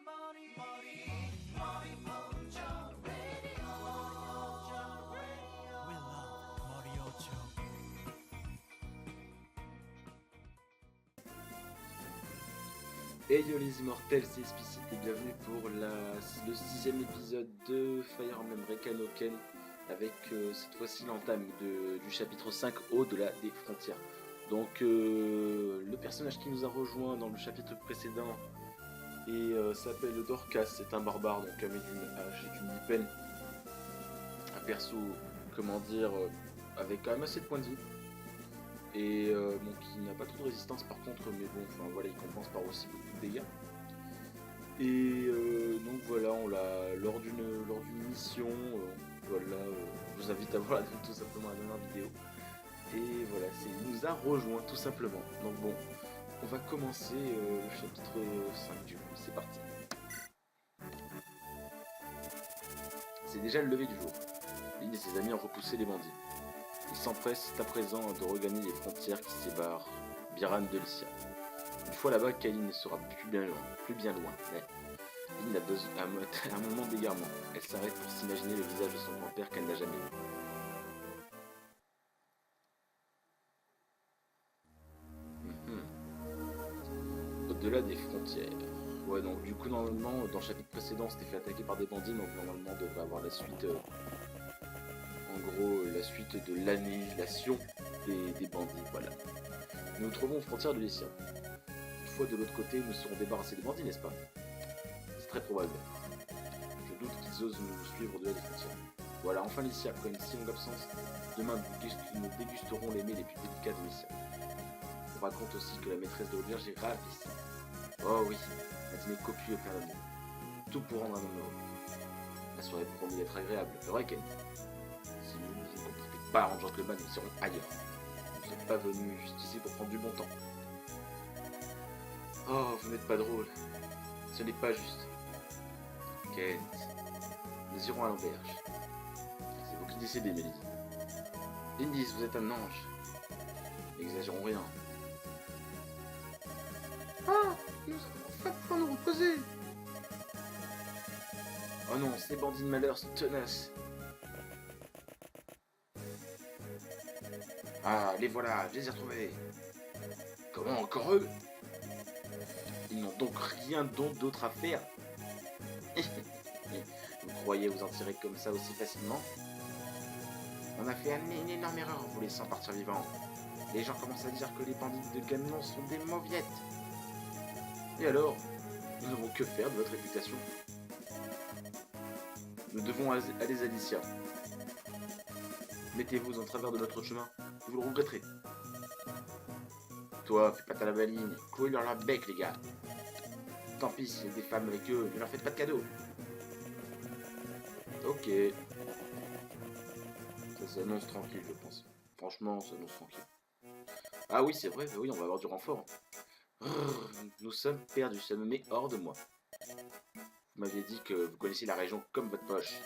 We love Moriocho. Hey yo les immortels, c'est Explicit et bienvenue pour le 6ème épisode de Fire Emblem Rekanoken avec cette fois-ci l'entame du chapitre 5 Au-delà des frontières. Donc le personnage qui nous a rejoint dans le chapitre précédent s'appelle Dorcas, c'est un barbare donc avec une hache et une épée. Un perso, comment dire, avec quand même assez de points de vie. Et bon, qui n'a pas trop de résistance par contre, mais bon, enfin voilà, il compense par aussi beaucoup de dégâts. Et donc voilà, on l'a lors d'une mission, je vous invite à voir tout simplement la dernière vidéo. Et voilà, il nous a rejoint tout simplement. Donc bon, on va commencer le chapitre 5 du coup, c'est parti. C'est déjà le lever du jour. Lynn et ses amis ont repoussé les bandits. Ils s'empressent à présent de regagner les frontières qui séparent Biran de Lycia. Une fois là-bas, Kaline ne sera plus bien loin. Mais Lynn a besoin un moment d'égarement. Elle s'arrête pour s'imaginer le visage de son grand-père qu'elle n'a jamais vu. Au-delà des frontières. Ouais, donc du coup, normalement, dans le chapitre précédent, on s'était fait attaquer par des bandits, donc normalement, on devrait avoir la suite. En gros, la suite de l'annihilation des bandits, voilà. Nous nous trouvons aux frontières de Lycia. Une fois de l'autre côté, nous serons débarrassés des bandits, n'est-ce pas? C'est très probable. Je doute qu'ils osent nous suivre au-delà des frontières. Voilà, enfin Lycia, après une si longue absence, demain nous dégusterons les mets les plus délicats de Lycia. On raconte aussi que la maîtresse de l'auberge est ravissante. Oh oui, un dîner copieux plein d'amour. Tout pour rendre un homme heureux. La soirée promet d'être agréable, le vrai Ken. Si nous ne contribuons pas à rendre gentleman, nous serons ailleurs. Nous ne sommes pas venus juste ici pour prendre du bon temps. Oh, vous n'êtes pas drôle. Ce n'est pas juste. Kent, nous irons à l'auberge. C'est vous qui décidez, Mélodie. Lindis, vous êtes un ange. N'exagérons rien. Ah, nous allons enfin pouvoir nous reposer. Oh non, ces bandits de malheur sont tenaces. Ah, les voilà, je les ai retrouvés. Comment, encore eux? Ils n'ont donc rien d'autre à faire. Vous croyez vous en tirer comme ça aussi facilement? On a fait une énorme erreur en vous laissant partir vivant. Les gens commencent à dire que les bandits de Ganon sont des mauviettes. Et alors? Nous n'avons que faire de votre réputation? Nous devons aller à Lycia. Mettez-vous en travers de notre chemin, vous le regretterez. Toi, fais pas ta lavaline, clouez-leur la bec, les gars. Tant pis s'il y a des femmes avec eux, ne leur faites pas de cadeaux. Ok. Ça s'annonce tranquille, je pense. Franchement, ça s'annonce tranquille. Ah oui, c'est vrai, oui, on va avoir du renfort. Nous sommes perdus, ça me met hors de moi. Vous m'aviez dit que vous connaissiez la région comme votre poche.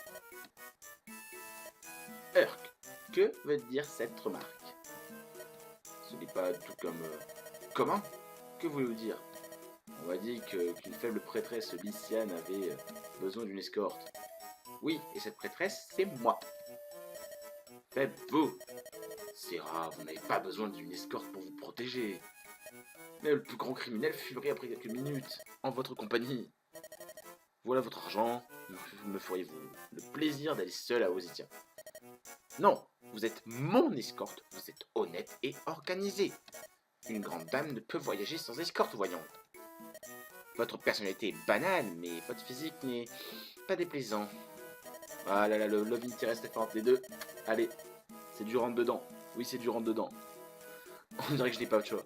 Urk, que veut dire cette remarque? Ce n'est pas tout comme... Comment? Que voulez-vous dire? On m'a dit qu'une faible prêtresse lyciane avait besoin d'une escorte. Oui, et cette prêtresse, c'est moi. Faites-vous! C'est rare, vous n'avez pas besoin d'une escorte pour vous protéger. Mais le plus grand criminel fuirait après quelques minutes, en votre compagnie. Voilà votre argent, me feriez-vous le plaisir d'aller seul à Ositia? Non, vous êtes mon escorte, vous êtes honnête et organisé. Une grande dame ne peut voyager sans escorte, voyons. Votre personnalité est banale, mais votre physique n'est pas déplaisant. Ah là là, le love interest est fort, les deux. Allez, c'est du rentre-dedans. Oui, c'est du rentre-dedans. On dirait que je n'ai pas le choix.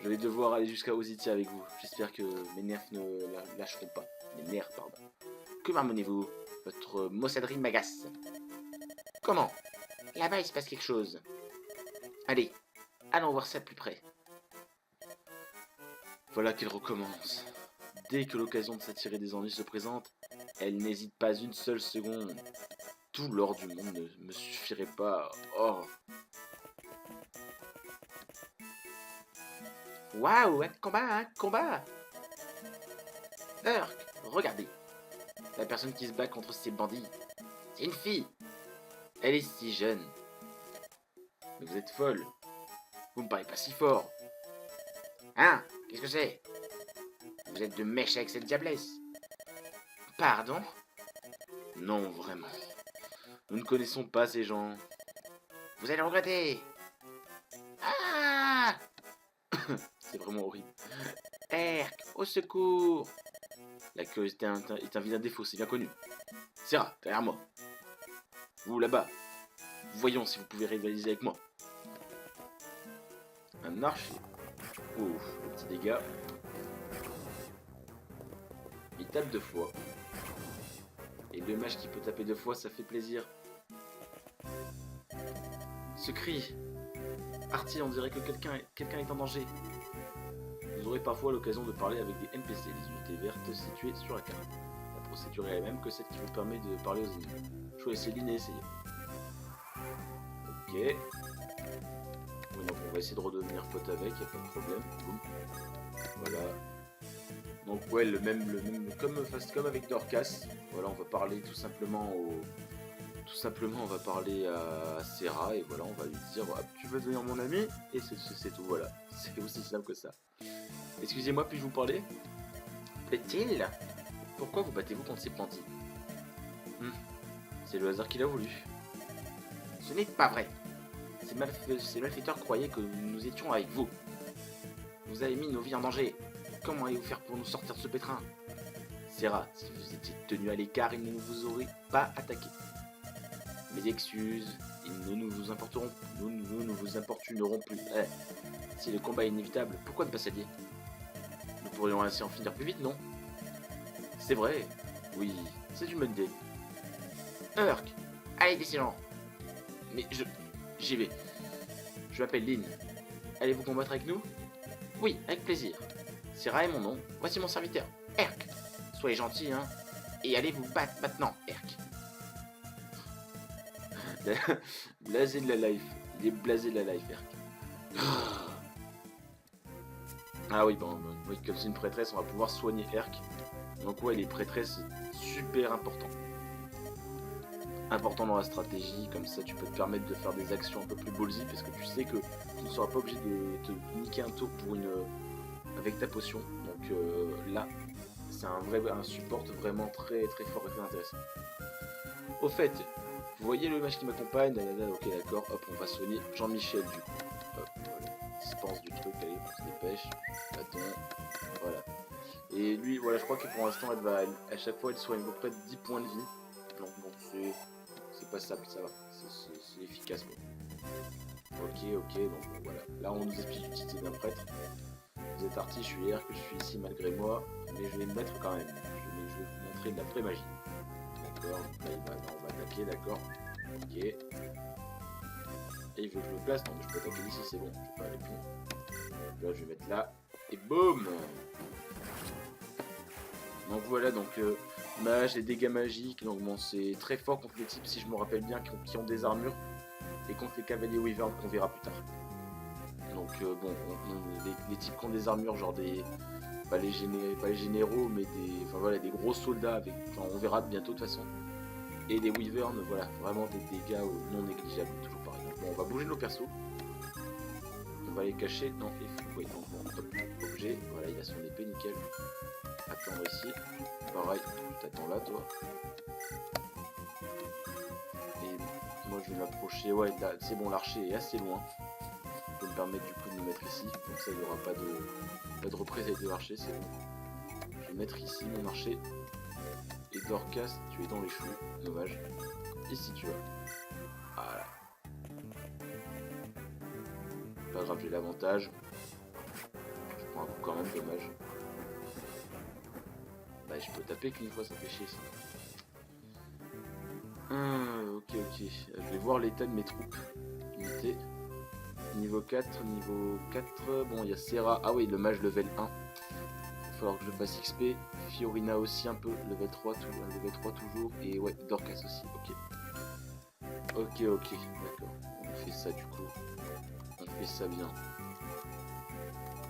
Je vais devoir aller jusqu'à Ositia avec vous. J'espère que mes nerfs ne lâcheront pas. Mes nerfs, pardon. Que m'amenez-vous? Votre maussaderie m'agace. Comment? Là-bas, il se passe quelque chose. Allez, allons voir ça de plus près. Voilà qu'elle recommence. Dès que l'occasion de s'attirer des ennuis se présente, elle n'hésite pas une seule seconde. Tout l'or du monde ne me suffirait pas. Oh. Waouh, un combat, un combat! Urk, Regardez. La personne qui se bat contre ces bandits. C'est une fille. Elle est si jeune. Mais vous êtes folle. Vous me parlez pas si fort. Hein? Qu'est-ce que c'est? Vous êtes de mèche avec cette diablesse? Pardon? Non, vraiment. Nous ne connaissons pas ces gens. Vous allez regretter. Ah! C'est vraiment horrible. Herc, au secours! La curiosité est un vilain défaut, c'est bien connu. Serra, derrière moi. Vous là-bas. Voyons si vous pouvez rivaliser avec moi. Un archer. Ouf, petit dégât. Il tape 2 fois. Et le mage qui peut taper 2 fois, ça fait plaisir. Ce cri. Artie, on dirait que quelqu'un est en danger. Vous aurez parfois l'occasion de parler avec des NPC, des unités vertes situées sur la carte. La procédure est la même que celle qui vous permet de parler aux ennemis. Choisissez l'une et essayez. Ok. Oui, donc on va essayer de redevenir pote avec, y a pas de problème. Boum. Voilà. Donc ouais, le même comme avec Dorcas. Voilà, on va parler tout simplement on va parler à Serra et voilà, on va lui dire ah, tu veux devenir mon ami et c'est tout, voilà. C'est aussi simple que ça. Excusez-moi, puis-je vous parler? Plaît-il? Pourquoi vous battez-vous contre ces bandits? C'est le hasard qui l'a voulu. Ce n'est pas vrai. Ces malfaiteurs croyaient que nous étions avec vous. Vous avez mis nos vies en danger. Comment allez-vous faire pour nous sortir de ce pétrin? Serra, si vous étiez tenu à l'écart, ils ne vous auraient pas attaqué. Mes excuses, nous ne vous importunerons plus. Si le combat est inévitable, pourquoi ne pas s'allier? Nous pourrions ainsi en finir plus vite, non? C'est vrai. Oui, c'est une bonne idée. Urk, allez, décidons. Mais j'y vais. Je m'appelle Lynn. Allez-vous combattre avec nous? Oui, avec plaisir. Serra est mon nom. Voici mon serviteur, Herc. Soyez gentil, hein. Et allez vous battre maintenant, Herc. Blasé de la life. Il est blasé de la life, Herc. Ah oui, bon, oui, comme c'est une prêtresse, on va pouvoir soigner Herc. Donc ouais, les prêtresses, c'est super important. Important dans la stratégie, comme ça tu peux te permettre de faire des actions un peu plus ballsy parce que tu sais que tu ne seras pas obligé de te niquer un tour pour avec ta potion. Donc là, c'est un support vraiment très très fort et très intéressant. Au fait, vous voyez le mage qui m'accompagne, ok d'accord, hop on va soigner Jean-Michel du coup. Hop, voilà, dispense du truc, allez on se dépêche, bâton, voilà. Et lui voilà, je crois que pour l'instant à chaque fois elle soigne à peu près 10 points de vie. Donc bon c'est passable, ça va, c'est efficace bon. Ok, donc bon, voilà. Là on nous explique l'utilité d'un prêtre. Vous êtes Artie, je suis Herc, je suis ici malgré moi, mais je vais me mettre quand même. Je vais vous montrer de la pré-magie. D'accord, là on va attaquer, d'accord. Ok. Et il veut que je me place, non mais je peux attaquer ici, c'est bon, je vais pas aller plus loin. Là je vais mettre là, et boum. Donc voilà, donc mage et dégâts magiques, donc bon c'est très fort contre les types si je me rappelle bien qui ont des armures, et contre les cavaliers wyvern qu'on verra plus tard. Donc bon, les types qui ont des armures, genre pas les généraux, mais des gros soldats, on verra bientôt de toute façon. Et les wyverns, voilà, vraiment des dégâts non négligeables, toujours pareil. Donc bon, on va bouger nos persos. On va les cacher dans les fous. Ouais, donc bon, hop, objet, voilà, il a son épée, nickel. Attendre ici, pareil, tu t'attends là, toi. Et moi je vais m'approcher, ouais, là, c'est bon, l'archer est assez loin. Je peux me permettre du coup de me mettre ici, comme ça il n'y aura pas de représailles de l'archer, c'est bon. Je vais mettre ici mon archer. Et Dorcas, tu es dans les choux, dommage. Ici tu vas. Voilà. Pas grave, j'ai l'avantage. Je prends un coup quand même, dommage. Bah je peux taper qu'une fois, ça fait chier ça. Ok. Je vais voir l'état de mes troupes. Unité. Niveau 4, bon il y a Serra, ah oui le mage level 1. Il va falloir que je fasse XP, Fiorina aussi un peu, level 3 toujours, et ouais Dorcas aussi, ok, d'accord, on fait ça du coup, on fait ça bien.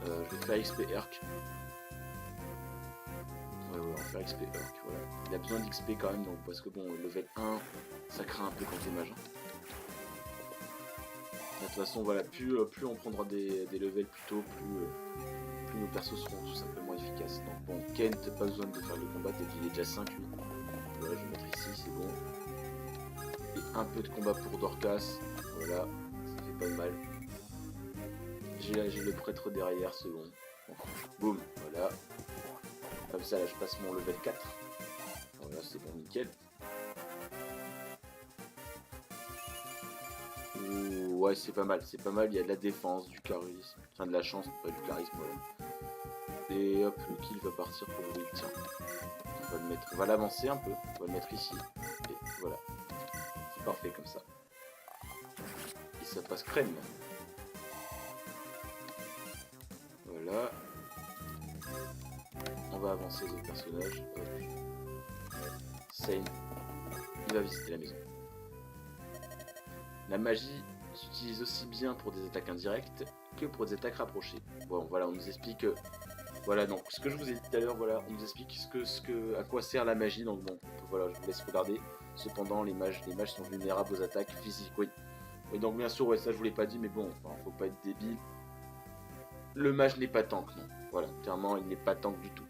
Je vais faire XP Herc. Ouais, on récupère XP. Alors que, voilà. Il a besoin d'XP quand même, donc, parce que bon, level 1, ça craint un peu quand t'es mage. Hein. De toute façon, voilà, plus on prendra des levels plus tôt, plus nos persos seront tout simplement efficaces. Donc bon, Kent, pas besoin de faire le combat, il est déjà 5 lui. Voilà, je vais mettre ici, c'est bon. Et un peu de combat pour Dorcas, voilà, ça fait pas de mal. J'ai le prêtre derrière, c'est bon. Boum, voilà. Comme ça, là, je passe mon level 4. Voilà, c'est bon, nickel. Ouh, ouais, c'est pas mal, il y a de la défense, du charisme, enfin de la chance, pas du charisme, voilà. Et hop, le kill va partir pour Will, tiens. On va le mettre, on va l'avancer un peu, on va le mettre ici, et voilà. C'est parfait comme ça. Et ça passe crème. Voilà. On va avancer les autres personnages. Sane, il va visiter la maison. La magie s'utilise aussi bien pour des attaques indirectes que pour des attaques rapprochées. Bon, voilà, on nous explique... voilà, donc ce que je vous ai dit tout à l'heure, voilà, on nous explique à quoi sert la magie. Donc bon, voilà, je vous laisse regarder. Cependant, les mages sont vulnérables aux attaques physiques, oui. Et donc bien sûr, ouais, ça je vous l'ai pas dit, mais bon, enfin, faut pas être débile. Le mage n'est pas tank, non. Voilà, clairement, il n'est pas tank du tout.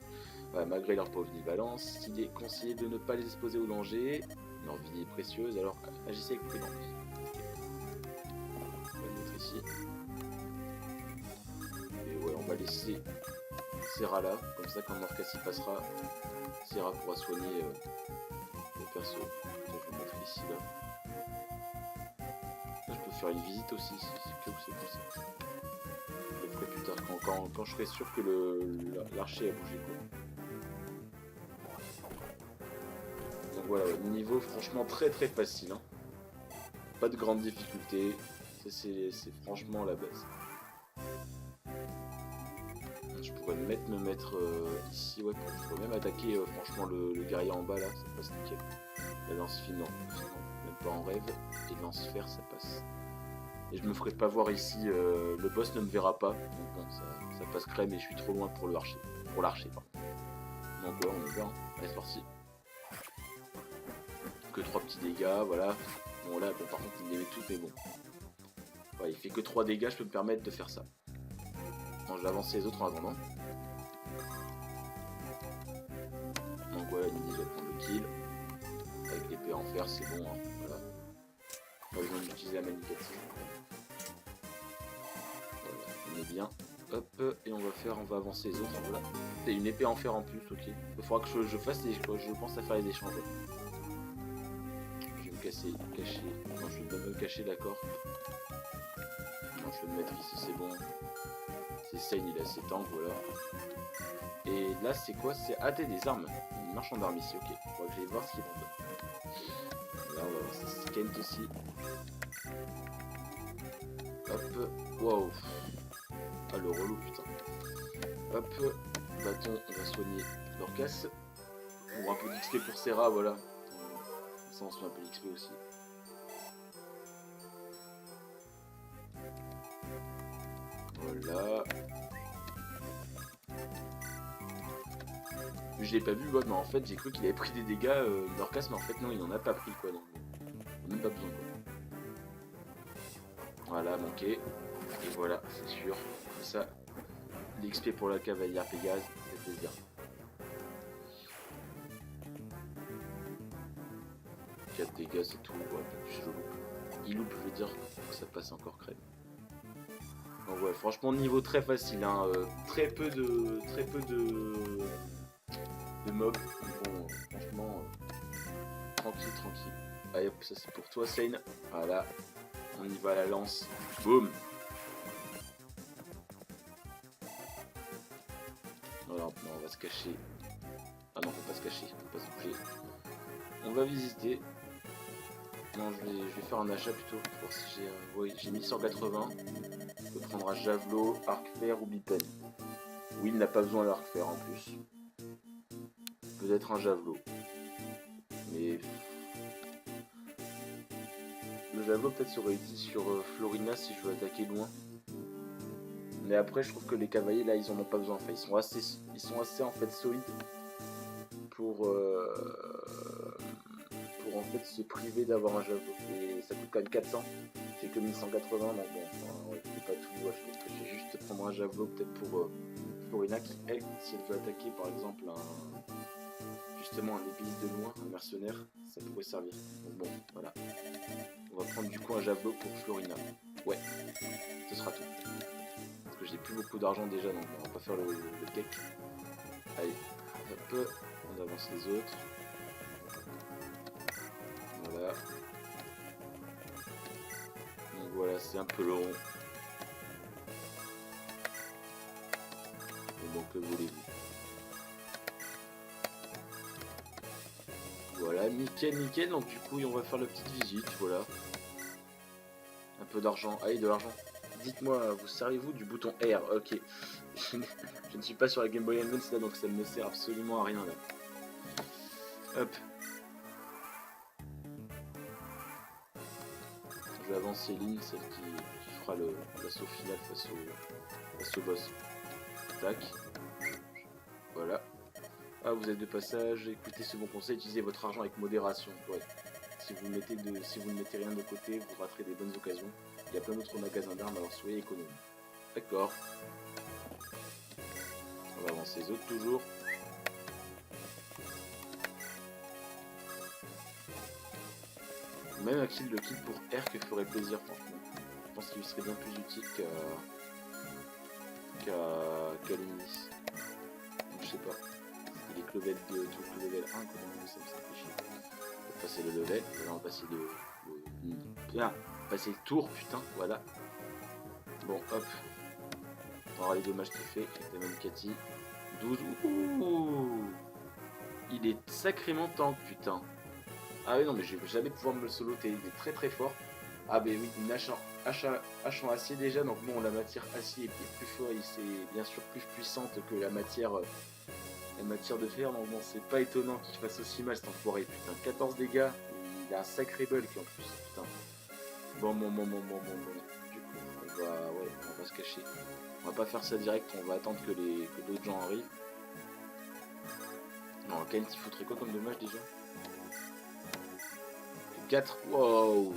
Voilà, malgré leur polyvalence, il est conseillé de ne pas les exposer au danger. Leur vie est précieuse, alors agissez avec prudence. On va le mettre ici. Et ouais, on va laisser Serra là, comme ça quand Dorcas y passera, Serra pourra soigner le perso. Donc, je vais le mettre ici là. Là, je peux faire une visite aussi, si c'est que c'est comme ça. Je le ferai plus tard quand je serai sûr que l'archer a bougé quoi. Donc voilà, niveau franchement très facile. Hein. Pas de grande difficulté, c'est franchement la base. Je pourrais me mettre ici, ouais, je pourrais même attaquer franchement le guerrier en bas là, ça passe nickel. La lance fine, non, même pas en rêve, et lance fer ça passe. Et je me ferai pas voir ici, le boss ne me verra pas, donc bon, ça passe crème et je suis trop loin pour l'archer, pardon. Donc ouais, on est bien, allez c'est parti. Que 3 petits dégâts, voilà. Bon là, bon, par contre il les met toutes, mais bon. Ouais, il fait que 3 dégâts, je peux me permettre de faire ça. Bon, je vais avancer les autres en attendant. Donc voilà, il me dit je vais prendre le kill. Avec l'épée en fer, c'est bon, hein. Voilà. Pas besoin d'utiliser la manigative. Voilà, on est bien. Hop, et on va avancer les autres, voilà. C'est une épée en fer en plus, ok. Il faudra que je fasse les, je pense à faire les échanges. Je vais me cacher. Non, je vais pas me cacher, d'accord. Non, je vais me mettre ici, c'est bon. C'est Sane, il a ses tanks, voilà. Et là, c'est quoi? C'est AT des armes. Une marchand d'armes ici, ok. Faudra que j'aille voir ce qu'il vend. Là, on va voir c'est Kent aussi. Hop, waouh. Ah, le relou, putain. Hop, bâton, on va soigner Dorcas. Pour un peu d'XP pour Serra, voilà. Ça, on se fait un peu d'XP aussi. Voilà. Je l'ai pas vu, ouais, mais en fait j'ai cru qu'il avait pris des dégâts Dorcas, mais en fait non, il en a pas pris quoi. Donc on n'a même pas besoin quoi. Voilà, manqué. Et voilà, c'est sûr. Ça, l'XP pour la cavalière Pégase, ça fait plaisir. 4 dégâts, c'est tout. Ouais, il loupe, je veux dire, ça passe encore crème. Donc ouais, franchement niveau très facile, hein, très peu de mobs. Bon, franchement, tranquille. Allez hop, ça c'est pour toi Sane. Voilà, on y va à la lance. Boum. Voilà, maintenant on va se cacher. Ah non, faut pas se cacher, faut pas se bouger. On va visiter. Non, je vais faire un achat plutôt. Pour voir si j'ai... oui, j'ai 1180. Je peux prendre un javelot, arc fer ou bipen. Oui, il n'a pas besoin d'arc fer en plus. Peut-être un javelot. Mais... le javelot peut-être serait utile sur Florina si je veux attaquer loin. Mais après, je trouve que les cavaliers, là, ils en ont pas besoin. Enfin, ils sont assez en fait solides pour en fait se priver d'avoir un javelot. Et ça coûte quand même 400. J'ai que 1180, donc bon, enfin, ouais, je vais pas tout acheter. Je vais juste prendre un javelot peut-être pour Florina qui, elle, si elle veut attaquer par exemple justement un épéiste de loin, un mercenaire, ça pourrait servir. Donc bon, voilà. On va prendre du coup un javelot pour Florina. Ouais, ce sera tout. Parce que j'ai plus beaucoup d'argent déjà, donc on va pas faire le cake. Allez, hop, on avance les autres. Voilà. Donc voilà, c'est un peu long. Et donc que voulez-vous? Voilà, nickel, nickel. Donc du coup, on va faire la petite visite, voilà. Un peu d'argent. Allez, de l'argent. Dites-moi, vous servez-vous du bouton R? Ok. Je ne suis pas sur la Game Boy Advance là, donc ça ne me sert absolument à rien là. Hop. Je vais avancer Lynn, celle qui fera l'assaut final face au boss. Tac. Voilà. Ah, vous êtes de passage, écoutez ce bon conseil, utilisez votre argent avec modération. Ouais. Si vous ne mettez rien de côté, vous raterez des bonnes occasions. Il y a plein d'autres magasins d'armes, alors soyez économe. D'accord. On va avancer les autres toujours. Même un kill de kill pour R que ferait plaisir franchement. Je pense qu'il serait bien plus utile qu'à l'Inis. Je sais pas. Il est que level 2, tout level 1, comment ça me simplifie. On va passer le level, là on va passer passer le tour, putain, voilà. Bon, hop. On va voir les dommages qu'il fait avec la Manicati. 12, ouh. Il est sacrément tank, putain. Ah oui, non, mais je vais jamais pouvoir me le soloter, il est très très fort. Ah ben oui, une hache en acier déjà, donc bon, la matière acier est plus fort, c'est bien sûr plus puissante que la matière de fer, donc bon, c'est pas étonnant qu'il fasse aussi mal cet enfoiré, putain. 14 dégâts, il a un sacré bulk en plus, putain. Bon. Du coup, on va se cacher. On va pas faire ça direct, on va attendre que d'autres gens arrivent. Non, Kent, il foutrait quoi comme dommage déjà? 4, wow.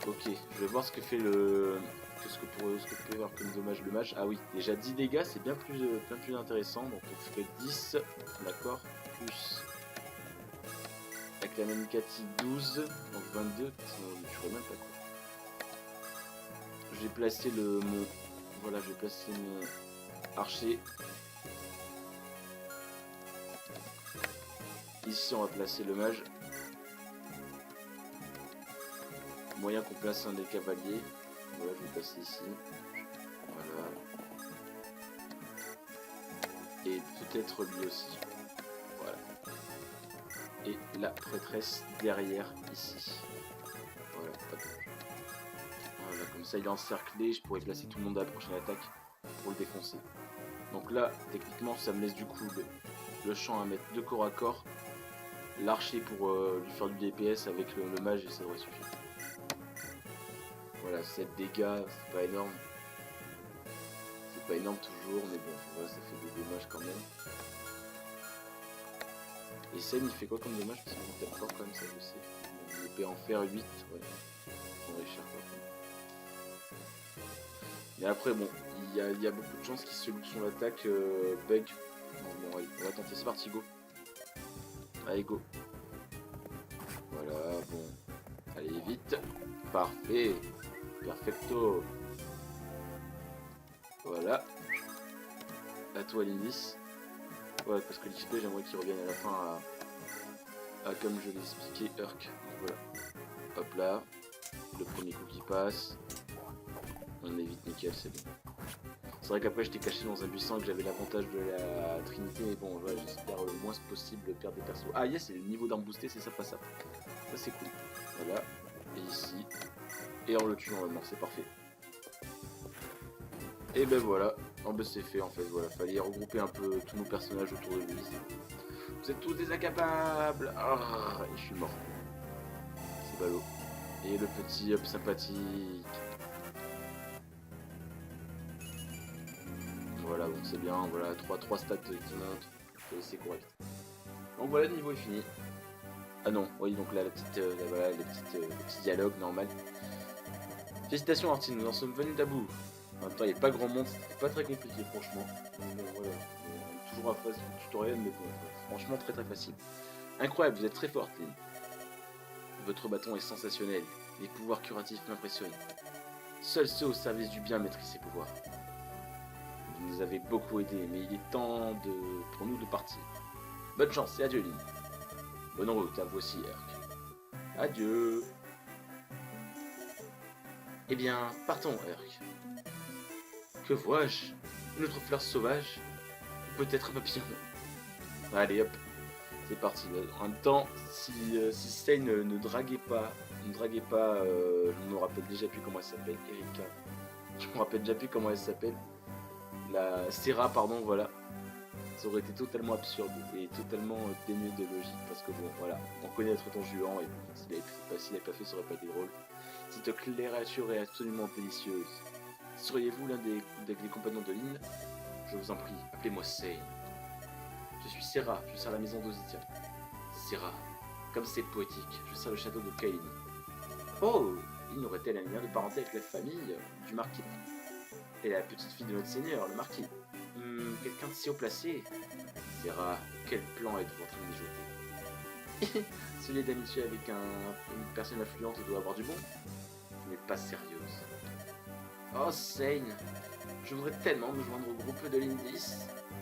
Ok, je vais voir ce que fait ce que peut avoir comme dommage le match. Ah oui, déjà 10 dégâts, c'est bien plus intéressant. Donc on ferait 10, d'accord, plus avec la Manicati 12, donc 22, je ferais même pas quoi. J'ai placé voilà, j'ai placé mon archer. Ici on va placer le mage. Moyen qu'on place un des cavaliers. Voilà, je vais passer ici. Voilà. Et peut-être lui aussi. Voilà. Et la prêtresse derrière ici. Voilà, hop. Voilà, comme ça il est encerclé. Je pourrais placer tout le monde à la prochaine attaque pour le défoncer. Donc là, techniquement, ça me laisse du coup le champ à mettre de corps à corps. L'archer pour lui faire du DPS avec le mage et ça devrait suffire. Voilà, 7 dégâts, c'est pas énorme. C'est pas énorme toujours, mais bon, voilà, ça fait des dommages quand même. Et Sen, il fait quoi comme dommage? Parce qu'il tape fort quand même, ça je sais. L'épée en fer 8, ouais. On est cher quoi. Mais après, bon, il y a beaucoup de chances qu'il se loupe son attaque bug. Bon, allez, on va tenter, c'est parti, go. Allez, go. Voilà, bon. Allez, vite. Parfait. Perfecto. Voilà. À toi, Lindis. Ouais, parce que l'XP, j'aimerais qu'il revienne à la fin à comme je l'ai expliqué, Urk. Voilà. Hop là. Le premier coup qui passe. On évite, nickel, c'est bon. C'est vrai qu'après, j'étais caché dans un buisson, que j'avais l'avantage de la Trinité. Mais bon, ouais, j'espère le moins possible perdre des persos. Ah, yes, c'est le niveau d'arme boosté, c'est ça, pas ça. Ça, c'est cool. Voilà. Et ici. Et on le tue normalement, c'est parfait. Et ben voilà, oh ben c'est fait en fait, voilà, fallait regrouper un peu tous nos personnages autour de lui. Vous êtes tous des incapables. Ah, et je suis mort. C'est ballot. Et le petit up sympathique. Voilà, voilà, bon, c'est bien, voilà, 3 stats qui montent, c'est correct. Donc voilà, le niveau est fini. Ah non, oui, donc là, la petite, voilà, le petit dialogue normal. Félicitations Artine, nous en sommes venus d'Abou. En même temps, il n'y a pas grand monde, c'était pas très compliqué, franchement. Donc, voilà, toujours à phase du tutoriel, mais bon, franchement, très facile. Incroyable, vous êtes très forte, Lynn. Votre bâton est sensationnel, les pouvoirs curatifs m'impressionnent. Seuls ceux au service du bien maîtrisent ces pouvoirs. Vous nous avez beaucoup aidés, mais il est temps pour nous de partir. Bonne chance et adieu, Lynn. Bonne route à vous aussi, Herc. Adieu. Eh bien, partons, Herc. Que vois-je? Une autre fleur sauvage? Ou peut-être un papillon? Allez, hop. C'est parti. En même temps, si Stein ne draguait pas, je me rappelle déjà plus comment elle s'appelle, Erika. Je me rappelle déjà plus comment elle s'appelle. La Serra, pardon, voilà. Ça aurait été totalement absurde et totalement dénué de logique parce que bon, voilà, on connaît être ton juan et bon, s'il n'avait pas fait, ça aurait pas été drôle. Cette créature est absolument délicieuse. Seriez-vous l'un des compagnons de Lynn? Je vous en prie, appelez-moi Sei. Je suis Serra, je sers la maison d'Ositia. Serra, comme c'est poétique, je sers le château de Cain. Oh, Lynn aurait-elle un lien de parenté avec la famille du marquis? Et la petite fille de notre seigneur, le marquis. Quelqu'un de si haut placé. Serra, quel plan êtes-vous en train de jeter? Celui d'amitié avec une personne influente doit avoir du bon. Tu n'es pas sérieuse. Oh, Sein, je voudrais tellement me joindre au groupe de l'Indis.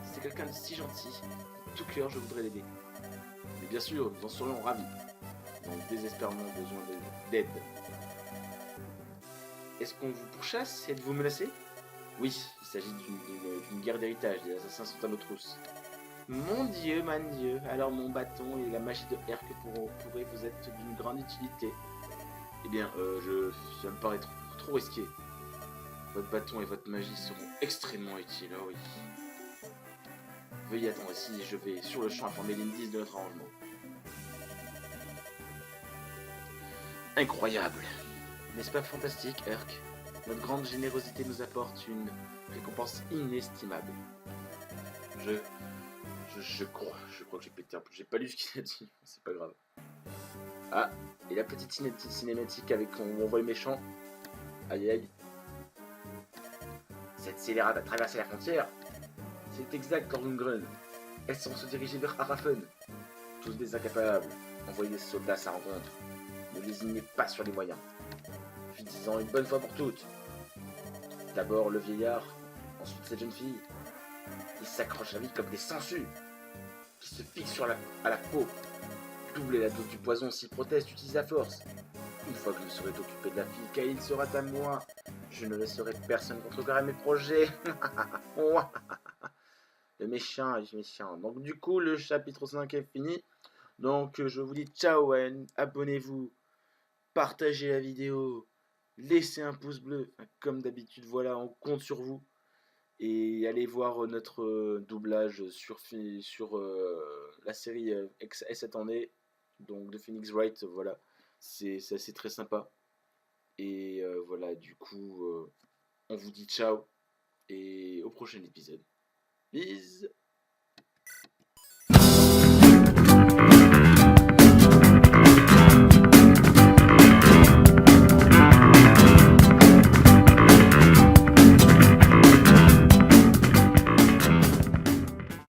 C'est quelqu'un de si gentil. De tout cœur, je voudrais l'aider. Mais bien sûr, nous en serions ravis. Nous avons désespérément besoin d'aide. Est-ce qu'on vous pourchasse? Êtes-vous menacé? Oui, il s'agit d'une guerre d'héritage. Les assassins sont à nos trousses. Mon dieu, alors mon bâton et la magie de Herc pourraient vous être d'une grande utilité. Eh bien, ça me paraît trop risqué. Votre bâton et votre magie seront extrêmement utiles, oh oui. Veuillez attendre ici, je vais sur le champ informer l'Indis de notre arrangement. Incroyable! N'est-ce pas fantastique, Herc? Notre grande générosité nous apporte une récompense inestimable. Je crois que j'ai pété un peu. J'ai pas lu ce qu'il a dit, c'est pas grave. Ah, et la petite cinématique avec on voit le méchant. Aïe aïe. Cette scélérate a traversé la frontière. C'est exact, Korlungren. Elles sont se diriger vers Arafen. Tous des incapables. Envoyez des soldats à sa rencontre. Ne lésinez pas sur les moyens. Puis disons une bonne fois pour toutes. D'abord le vieillard, ensuite cette jeune fille. Ils s'accrochent à vie comme des sangsues, qui se fixent à la peau. Doublez la dose du poison s'il proteste, utilisez la force. Une fois que vous serez occupé de la fille, Caïn sera à moi. Je ne laisserai personne contrecarrer mes projets. Le méchant. Donc du coup, le chapitre 5 est fini. Donc je vous dis ciao, abonnez-vous, partagez la vidéo, laissez un pouce bleu. Comme d'habitude, voilà, on compte sur vous. Et allez voir notre doublage sur la série cette année, donc de Phoenix Wright, voilà, c'est très sympa. Et voilà, du coup, on vous dit ciao et au prochain épisode. Bisous.